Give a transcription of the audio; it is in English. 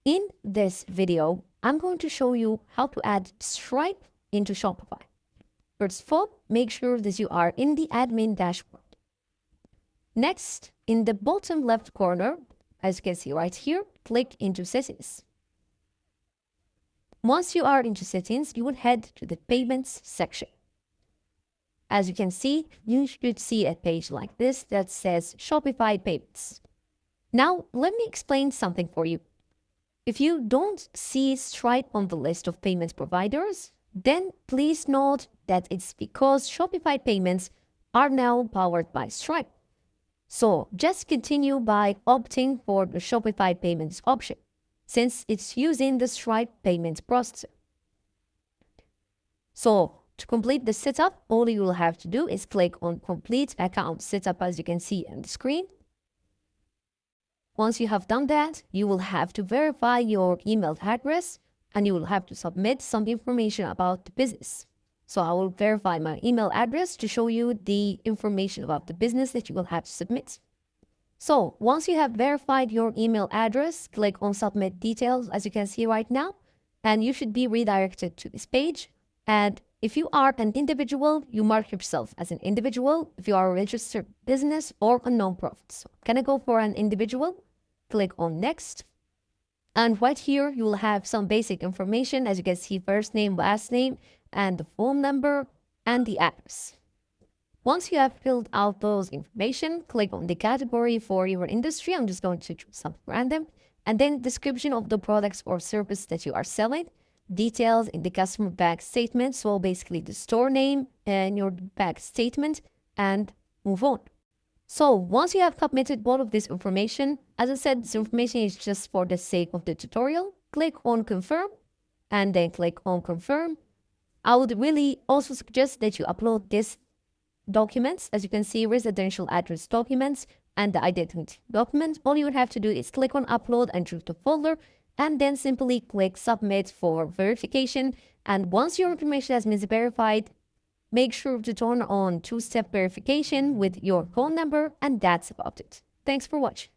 In this video, I'm going to show you how to add Stripe into Shopify. First of all, make sure that you are in the admin dashboard. Next, in the bottom left corner, as you can see right here, click into Settings. Once you are into Settings, you will head to the Payments section. As you can see, you should see a page like this that says Shopify Payments. Now, let me explain something for you. If you don't see Stripe on the list of payment providers, then please note that it's because Shopify payments are now powered by Stripe. So just continue by opting for the Shopify payments option, since it's using the Stripe payment processor. So to complete the setup, all you will have to do is click on Complete Account Setup, as you can see on the screen. Once you have done that, you will have to verify your email address and you will have to submit some information about the business. So I will verify my email address to show you the information about the business that you will have to submit. So once you have verified your email address, click on Submit Details, as you can see right now, and you should be redirected to this page. And if you are an individual, you mark yourself as an individual. If you are a registered business or a non-profit. So can I go for an individual? Click on Next. And right here, you will have some basic information. As you can see, first name, last name, and the phone number and the address. Once you have filled out those information, click on the category for your industry. I'm just going to choose something random. And then description of the products or service that you are selling. Details in the customer bank statement. So basically the store name and your bank statement, and move on. So once you have submitted all of this information, as I said, this information is just for the sake of the tutorial. Click on Confirm and then click on Confirm. I would really also suggest that you upload these documents. As you can see, residential address documents and the identity document. All you would have to do is click on Upload and choose the folder, and then simply click Submit for verification. And once your information has been verified, make sure to turn on two-step verification with your phone number, and that's about it. Thanks for watching.